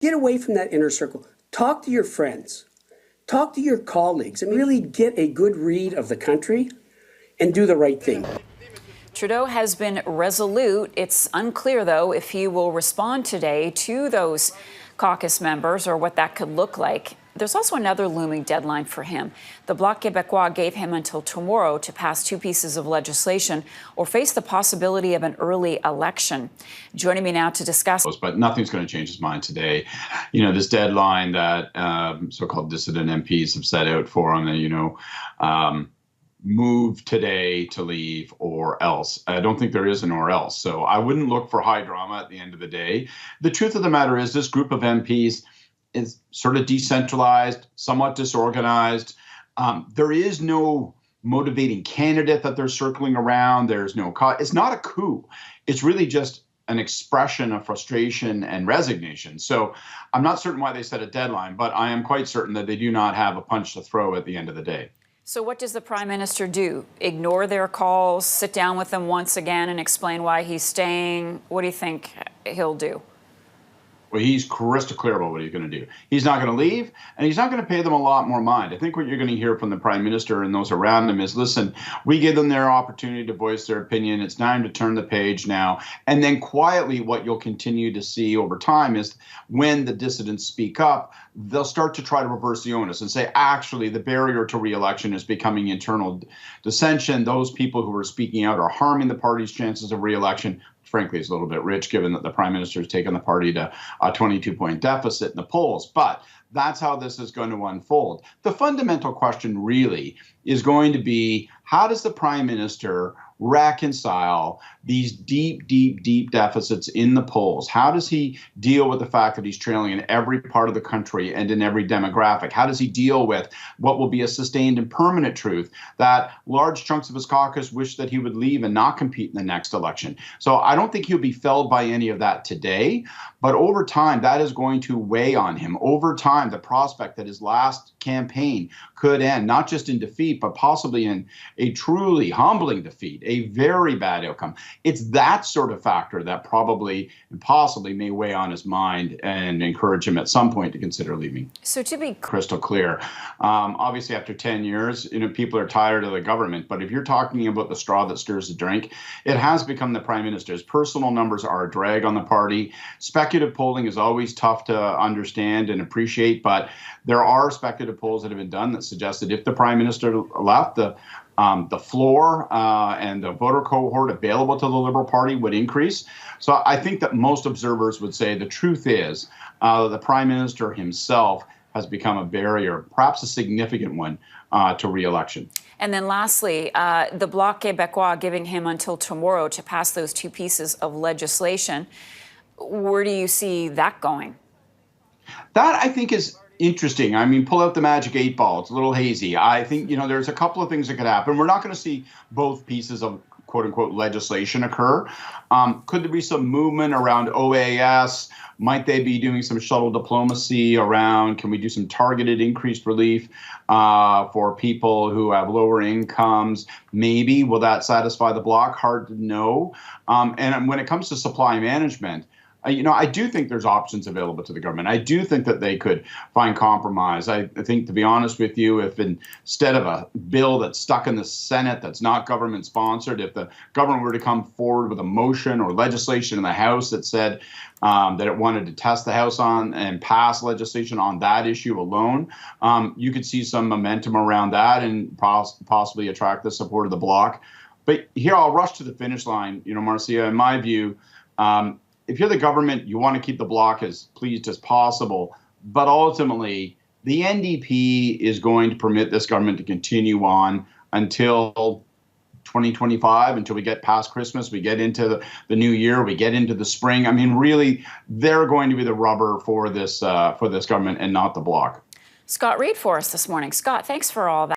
Get away from that inner circle. Talk to your friends. Talk to your colleagues and really get a good read of the country and do the right thing. Trudeau has been resolute. It's unclear, though, if he will respond today to those caucus members or what that could look like. There's also another looming deadline for him. The Bloc Québécois gave him until tomorrow to pass two pieces of legislation or face the possibility of an early election. Joining me now to discuss. But nothing's going to change his mind today. You know, this deadline that so-called dissident MPs have set out for him, move today to leave or else. I don't think there is an or else. So I wouldn't look for high drama at the end of the day. The truth of the matter is this group of MPs is sort of decentralized, somewhat disorganized. There is no motivating candidate that they're circling around. There's no it's not a coup. It's really just an expression of frustration and resignation. So I'm not certain why they set a deadline, but I am quite certain that they do not have a punch to throw at the end of the day. So what does the Prime Minister do? Ignore their calls, sit down with them once again and explain why he's staying? What do you think he'll do? Well, he's crystal clear about what he's going to do. He's not going to leave, and he's not going to pay them a lot more mind. I think what you're going to hear from the Prime Minister and those around him is, listen, we give them their opportunity to voice their opinion. It's time to turn the page now. And then quietly, what you'll continue to see over time is when the dissidents speak up, they'll start to try to reverse the onus and say, actually, the barrier to re-election is becoming internal dissension. Those people who are speaking out are harming the party's chances of re-election. Frankly, it's a little bit rich, given that the Prime Minister has taken the party to a 22-point deficit in the polls. But that's how this is going to unfold. The fundamental question really is going to be, how does the Prime Minister reconcile these deep, deep, deep deficits in the polls? How does he deal with the fact that he's trailing in every part of the country and in every demographic? How does he deal with what will be a sustained and permanent truth that large chunks of his caucus wish that he would leave and not compete in the next election? So I don't think he'll be felled by any of that today, but over time, that is going to weigh on him. Over time, the prospect that his last campaign could end, not just in defeat, but possibly in a truly humbling defeat, a very bad outcome. It's that sort of factor that probably and possibly may weigh on his mind and encourage him at some point to consider leaving. So to be crystal clear, obviously after 10 years, people are tired of the government. But if you're talking about the straw that stirs the drink, it has become the Prime Minister's personal numbers are a drag on the party. Speculative polling is always tough to understand and appreciate, but there are speculative polls that have been done that suggest that if the Prime Minister left, the floor and the voter cohort available to the Liberal Party would increase. So I think that most observers would say the truth is the Prime Minister himself has become a barrier, perhaps a significant one, to re-election. And then lastly, the Bloc Québécois giving him until tomorrow to pass those two pieces of legislation. Where do you see that going? That, I think, is interesting. I mean, pull out the magic 8 ball. It's a little hazy. I think, there's a couple of things that could happen. We're not going to see both pieces of quote unquote legislation occur. Could there be some movement around OAS? Might they be doing some shuttle diplomacy around, can we do some targeted increased relief for people who have lower incomes? Maybe. Will that satisfy the Bloc? Hard to know. And when it comes to supply management, I do think there's options available to the government. I do think that they could find compromise. I think, to be honest with you, if instead of a bill that's stuck in the Senate that's not government sponsored, if the government were to come forward with a motion or legislation in the House that said that it wanted to test the House on and pass legislation on that issue alone, you could see some momentum around that and possibly attract the support of the Bloc. But here I'll rush to the finish line, Marcia, in my view, if you're the government, you want to keep the Bloc as pleased as possible. But ultimately, the NDP is going to permit this government to continue on until 2025, until we get past Christmas, we get into the new year, we get into the spring. I mean, really, they're going to be the rubber for this government and not the Bloc. Scott Reid for us this morning. Scott, thanks for all that.